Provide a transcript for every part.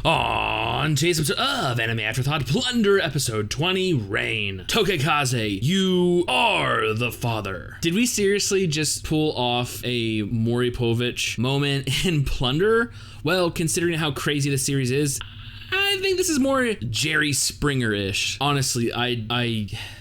On today's episode of Anime Afterthought, Plunderer episode 20, Rain. Tokekaze, you are the father. Did we seriously just pull off a Maury Povich moment in Plunderer? Well, considering how crazy the series is, I think this is more Jerry Springer-ish. Honestly,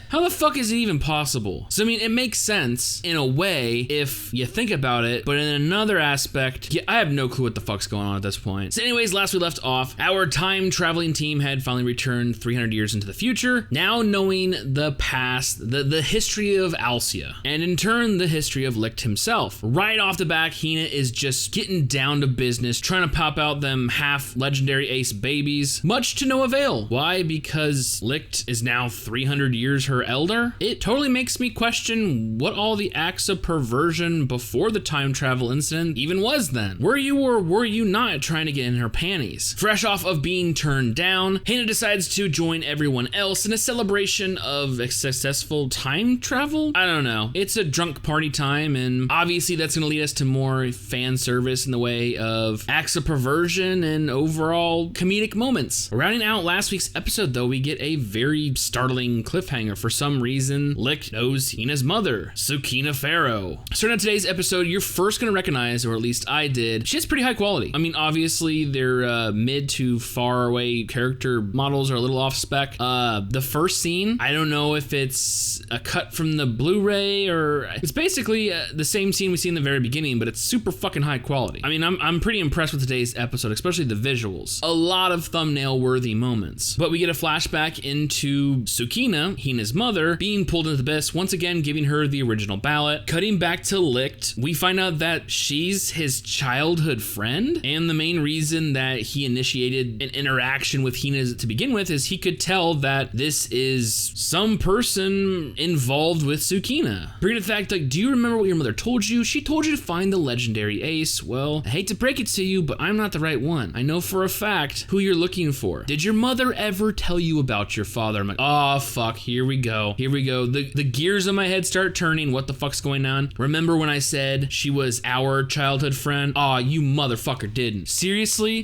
how the fuck is it even possible? So, I mean, it makes sense in a way if you think about it, but in another aspect, I have no clue what the fuck's going on at this point. So anyways, last we left off, our time-traveling team had finally returned 300 years into the future, now knowing the past, the history of Alcia, and in turn, the history of Licht himself. Right off the back, Hina is just getting down to business, trying to pop out them half-legendary ace babies, much to no avail. Why? Because Licht is now 300 years her elder? It totally makes me question what all the acts of perversion before the time travel incident even was then. Were you or were you not trying to get in her panties? Fresh off of being turned down, Hina decides to join everyone else in a celebration of a successful time travel? I don't know. It's a drunk party time, and obviously that's going to lead us to more fan service in the way of acts of perversion and overall comedic moments. Rounding out last week's episode, though, we get a very startling cliffhanger. For some reason, Licht knows Hina's mother, Tsukina Pharaoh. Starting out today's episode, you're first going to recognize, or at least I did, she has pretty high quality. I mean, obviously, their mid to far away character models are a little off spec. The first scene, I don't know if it's a cut from the Blu-ray or... It's basically the same scene we see in the very beginning, but it's super fucking high quality. I mean, I'm pretty impressed with today's episode, especially the visuals. A lot of thumbnail-worthy moments. But we get a flashback into Tsukina, Hina's mother, being pulled into the abyss, once again giving her the original ballot. Cutting back to Licht, we find out that she's his childhood friend, and the main reason that he initiated an interaction with Hina to begin with is he could tell that this is some person involved with Tsukina. Bringing the fact, like, do you remember what your mother told you? She told you to find the legendary ace. Well, I hate to break it to you, but I'm not the right one. I know for a fact who you're looking for. Did your mother ever tell you about your father? I'm like, oh fuck, here we go. The gears in my head start turning. What the fuck's going on? Remember when I said she was our childhood friend? Aw, you motherfucker didn't. Seriously?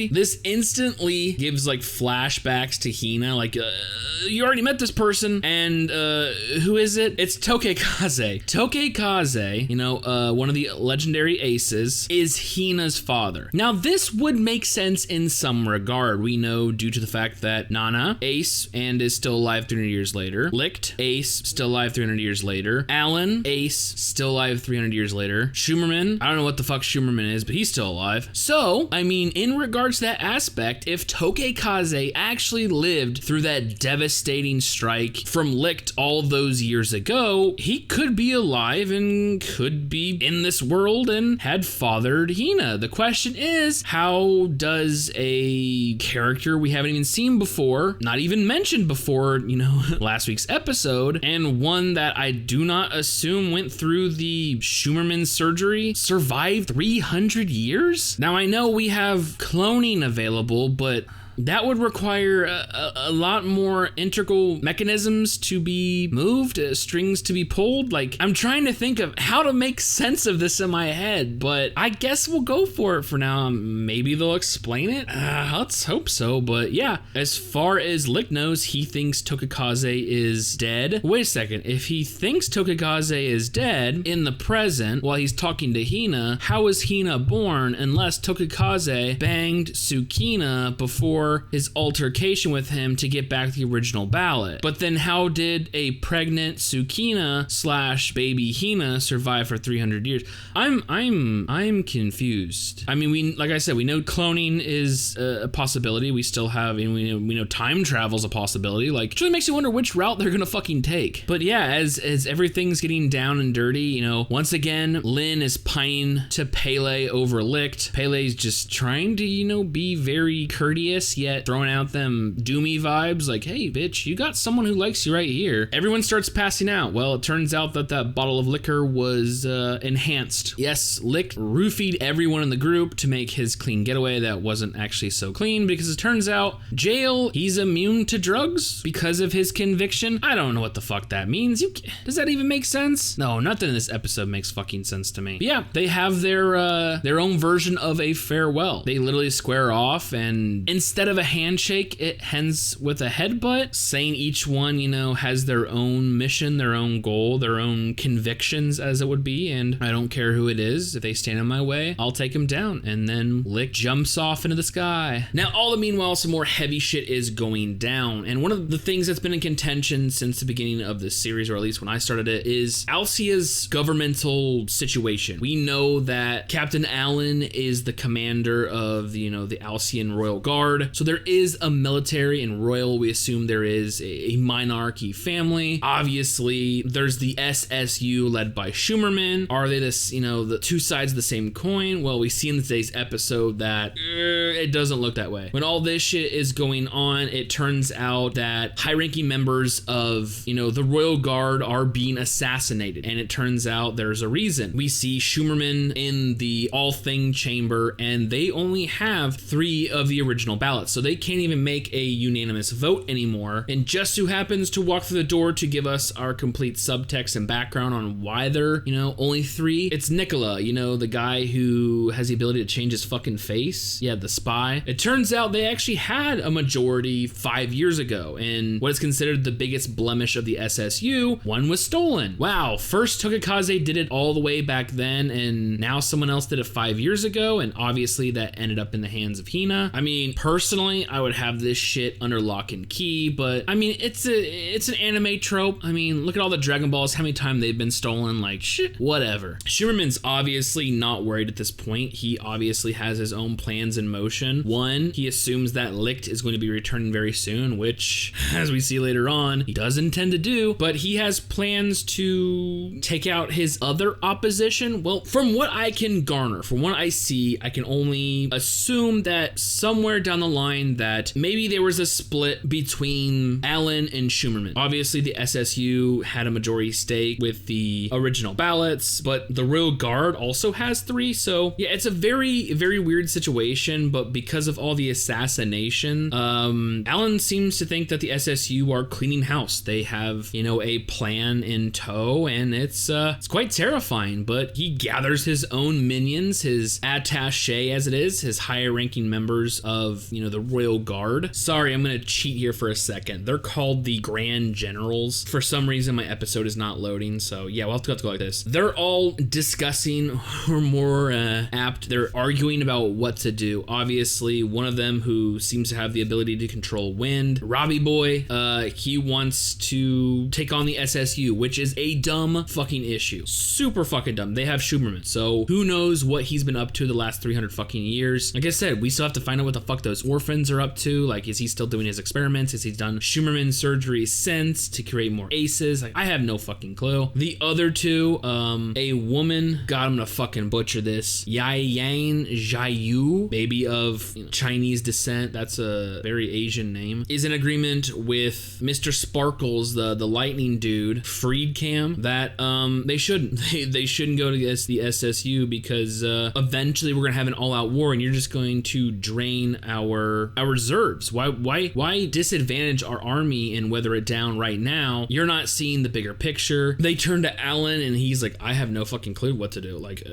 This instantly gives like flashbacks to Hina. Like, you already met this person, and who is it? It's Tokekaze. Tokekaze, you know, one of the legendary aces, is Hina's father. Now, this would make sense in some regard. We know due to the fact that Nana, ace, and is still alive 300 years later. Licht, ace, still alive 300 years later. Alan, ace, still alive 300 years later. Schumerman, I don't know what the fuck Schumerman is, but he's still alive. So, I mean, in regards to that aspect, if Tokekaze actually lived through that devastating strike from Licht all those years ago, he could be alive and could be in this world and had fathered Hina. The question is, how does a character we haven't even seen before, not even mentioned before, you know, last week's episode, and one that I do not assume went through the Schumerman surgery, survive 300 years? Now, I know we have cloning available, but that would require a lot more integral mechanisms to be moved, strings to be pulled. Like, I'm trying to think of how to make sense of this in my head, but I guess we'll go for it for now. Maybe they'll explain it. Let's hope so, but yeah. As far as Licht knows, he thinks Tokekaze is dead. Wait a second. If he thinks Tokekaze is dead in the present while he's talking to Hina, how is Hina born unless Tokekaze banged Tsukina before his altercation with him to get back the original ballot? But then how did a pregnant Tsukina / baby Hina survive for 300 years? I'm confused. I mean, like I said, we know cloning is a possibility. We still have, and we know time travel's a possibility. Like, it really makes you wonder which route they're gonna fucking take. But yeah, as everything's getting down and dirty, you know, once again, Lin is pining to Pele over Licht. Pele's just trying to, you know, be very courteous, yet throwing out them doomy vibes like, hey, bitch, you got someone who likes you right here. Everyone starts passing out. Well, it turns out that bottle of liquor was enhanced. Yes, Licht roofied everyone in the group to make his clean getaway that wasn't actually so clean, because it turns out jail, he's immune to drugs because of his conviction. I don't know what the fuck that means. Does that even make sense? No, nothing in this episode makes fucking sense to me. But yeah, they have their own version of a farewell. They literally square off, and instead of a handshake, it ends with a headbutt, saying each one, has their own mission, their own goal, their own convictions, as it would be, and I don't care who it is. If they stand in my way, I'll take them down. And then Licht jumps off into the sky. Now, all the meanwhile, some more heavy shit is going down, and one of the things that's been in contention since the beginning of this series, or at least when I started it, is Alcia's governmental situation. We know that Captain Allen is the commander of the Alcian Royal Guard, so there is a military and royal. We assume there is a monarchy family. Obviously, there's the SSU led by Schumerman. Are they the two sides of the same coin? Well, we see in today's episode that it doesn't look that way. When all this shit is going on, it turns out that high-ranking members of, the Royal Guard are being assassinated, and it turns out there's a reason. We see Schumerman in the all-thing chamber, and they only have 3 of the original ballots, so they can't even make a unanimous vote anymore. And just who happens to walk through the door to give us our complete subtext and background on why they're, only 3? It's Nicola, the guy who has the ability to change his fucking face. Yeah, the spy. It turns out they actually had a majority 5 years ago, and what is considered the biggest blemish of the SSU, one was stolen. Wow, first Tokikaze did it all the way back then, and now someone else did it 5 years ago, and obviously that ended up in the hands of Hina. I mean, personally, I would have this shit under lock and key, but I mean, it's an anime trope. I mean, look at all the Dragon Balls, how many times they've been stolen, like shit, whatever. Schumerman's obviously not worried at this point. He obviously has his own plans in motion. One, he assumes that Licht is going to be returning very soon, which, as we see later on, he does intend to do, but he has plans to take out his other opposition. Well, from what I can garner, from what I see, I can only assume that somewhere down the line that maybe there was a split between Allen and Schumerman. Obviously, the SSU had a majority stake with the original ballots, but the Royal Guard also has 3, so yeah, it's a very, very weird situation, but because of all the assassination, Allen seems to think that the SSU are cleaning house. They have, a plan in tow, and it's quite terrifying, but he gathers his own minions, his attaché as it is, his higher ranking members of, the Royal Guard. Sorry, I'm gonna cheat here for a second. They're called the Grand Generals. For some reason, my episode is not loading, so yeah, we'll have to go like this. They're all discussing, or more apt, they're arguing about what to do. Obviously, one of them who seems to have the ability to control wind, Robbie Boy, he wants to take on the SSU, which is a dumb fucking issue. Super fucking dumb. They have Schumerman, so who knows what he's been up to the last 300 fucking years. Like I said, we still have to find out what the fuck those orphans are up to. Like, is he still doing his experiments? Has he done Schumerman surgery since to create more aces? Like, I have no fucking clue. The other 2, a woman, God, I'm gonna fucking butcher this, Yang Jiayu, maybe of Chinese descent, that's a very Asian name, is in agreement with Mr. Sparkles, the lightning dude, Freedcam, that they shouldn't go against the SSU, because eventually we're gonna have an all-out war, and you're just going to drain our reserves. Why disadvantage our army and weather it down right now? You're not seeing the bigger picture. They turn to Allen, and he's like, I have no fucking clue what to do. Like,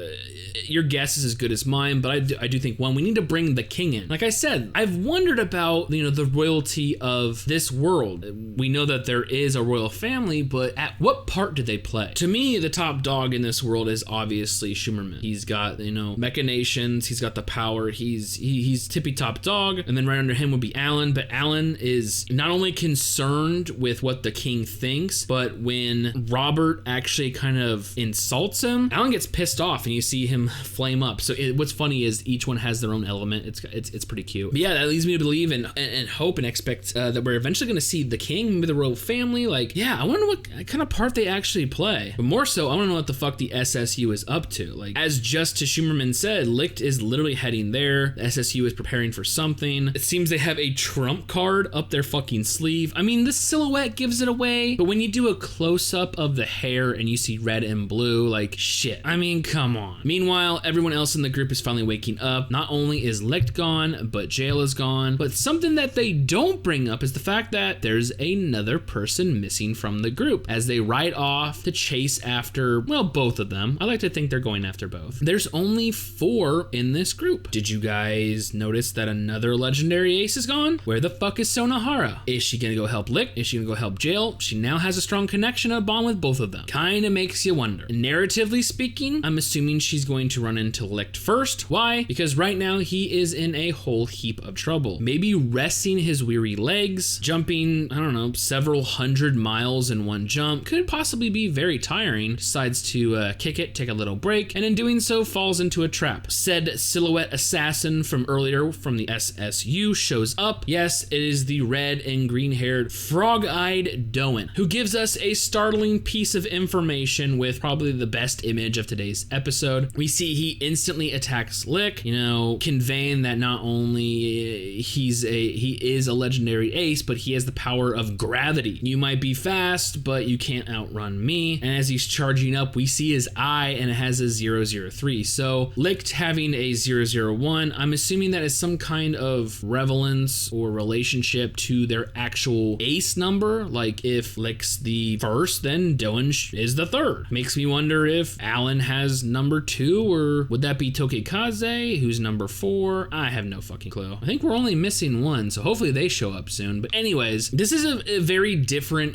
your guess is as good as mine, but I do think, one, we need to bring the king in. Like I said, I've wondered about, the royalty of this world. We know that there is a royal family, but at what part do they play? To me, the top dog in this world is obviously Schumerman. He's got, machinations, he's got the power, he's tippy top dog, and then right under him would be Allen, but Allen is not only concerned with what the king thinks, but when Robert actually kind of insults him, Allen gets pissed off, and you see him flame up. So what's funny is each one has their own element. It's pretty cute. But yeah, that leads me to believe and hope and expect that we're eventually going to see the king, maybe the royal family. Like, yeah, I wonder what kind of part they actually play. But more so, I want to know what the fuck the SSU is up to. Like, as Justice Schumerman said, Licht is literally heading there. The SSU is preparing for something. It seems they have a trump card up their fucking sleeve. I mean, the silhouette gives it away, but when you do a close-up of the hair and you see red and blue, like, shit. I mean, come on. Meanwhile, everyone else in the group is finally waking up. Not only is Licht gone, but Jail is gone. But something that they don't bring up is the fact that there's another person missing from the group as they ride off to chase after, well, both of them. I like to think they're going after both. There's only 4 in this group. Did you guys notice that another legendary ace is gone? Where the fuck is Sonohara? Is she gonna go help Licht? Is she gonna go help Jail? She now has a strong connection, a bond with both of them. Kinda makes you wonder. Narratively speaking, I'm assuming she's going to run into Licht first. Why? Because right now he is in a whole heap of trouble. Maybe resting his weary legs, jumping, I don't know, several hundred miles in one jump could possibly be very tiring. Decides to kick it, take a little break, and in doing so falls into a trap. Said silhouette assassin from earlier from the SSU shows up. Yes, it is the red and green haired frog-eyed Doan, who gives us a startling piece of information with probably the best image of today's episode. We see he instantly attacks Licht, conveying that not only he is a legendary ace, but he has the power of gravity. You might be fast, but you can't outrun me. And as he's charging up, we see his eye and it has a 003. So Licht having a 001, I'm assuming that is some kind of relevance or relationship to their actual ace number. Like if Licht's the first, then Doan is the third. Makes me wonder if Alan has number 2, or would that be Tokekaze, who's number 4? I have no fucking clue. I think we're only missing 1, so hopefully they show up soon. But anyways, this is a very different,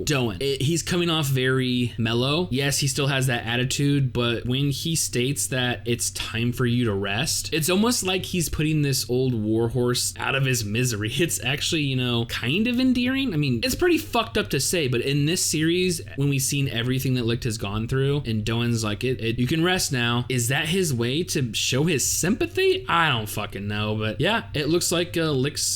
Doan. He's coming off very mellow. Yes, he still has that attitude, but when he states that it's time for you to rest, it's almost like he's putting this old warhorse out of his misery. It's actually, kind of endearing. I mean, it's pretty fucked up to say, but in this series, when we've seen everything that Licht has gone through, and Doan's like, you can rest now. Is that his way to show his sympathy? I don't fucking know, but yeah, it looks like Licht's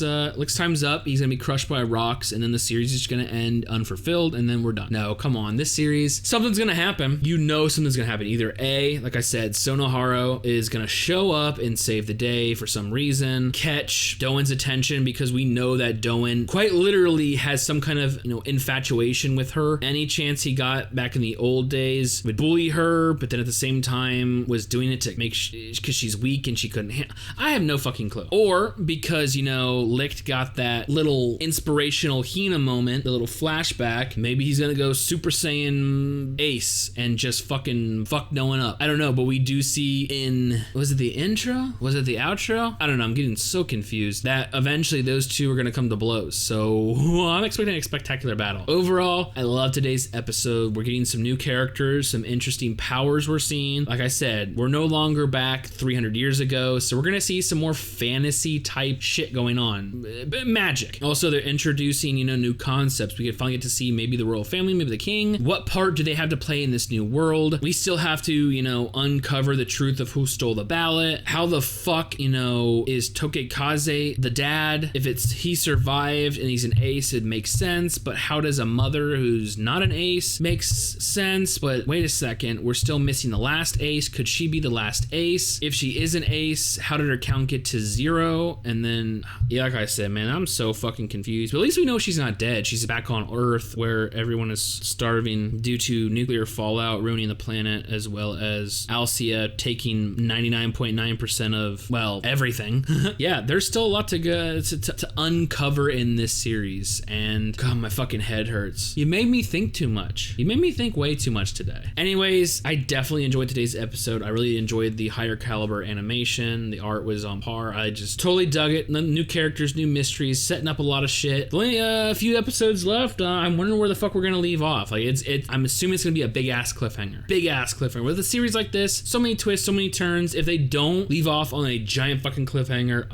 time's up. He's gonna be crushed by rocks, and then the series is gonna end unfulfilled, and then we're done. No, come on, this series, something's gonna happen. Something's gonna happen. Either A, like I said, Sonohara is gonna show up and save the day for some reason, catch Doan's attention, because we know that Doan quite literally has some kind of, infatuation with her. Any chance he got back in the old days would bully her, but then at the same time was doing it to make because she's weak and she couldn't I have no fucking clue. Or because, Licht got that little inspirational Hina moment, the little flashback, maybe he's gonna go Super Saiyan Ace and just fucking fuck no one up. I don't know, but we do see in, was it the intro? Was it the outro? I don't know, I'm getting so confused that eventually those two are gonna come to blows. So I'm expecting a spectacular battle. Overall, I love today's episode. We're getting some new characters, some interesting powers we're seeing. Like I said, we're no longer back 300 years ago, so we're gonna see some more fantasy type shit going on. Magic. Also, they're introducing, new concepts. We could finally get to see maybe the royal family, maybe the king. What part do they have to play in this new world? We still have to, uncover the truth of who stole the ballot. How the fuck, is Tokekaze the dad? If he survived and he's an ace, it makes sense, but how does a mother who's not an ace makes sense? But wait a second, we're still missing the last ace. Could she be the last ace? If she is an ace, how did her count get to 0? And then, yeah, like I said, man, I'm so fucking confused. But at least we know she's not dead. She's back on Earth, where everyone is starving due to nuclear fallout ruining the planet, as well as Alcia taking 99.9% of, well, everything. Yeah, there's still a lot to go to uncover in this series, and God, my fucking head hurts. You made me think too much. You made me think way too much today. Anyways, I definitely enjoyed today's episode. I really enjoyed the higher caliber animation. The art was on par. I just totally dug it. New characters, new mysteries, setting up a lot of shit. Only a few episodes left. I'm wondering where the fuck we're gonna leave off. Like, I'm assuming it's gonna be a big ass cliffhanger. Big ass cliffhanger. With a series like this, so many twists, so many turns. If they don't leave off on a giant fucking cliffhanger,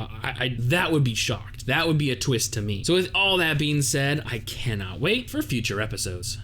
that would be shocked. That would be a twist to me. So with all that being said, I cannot wait for future episodes.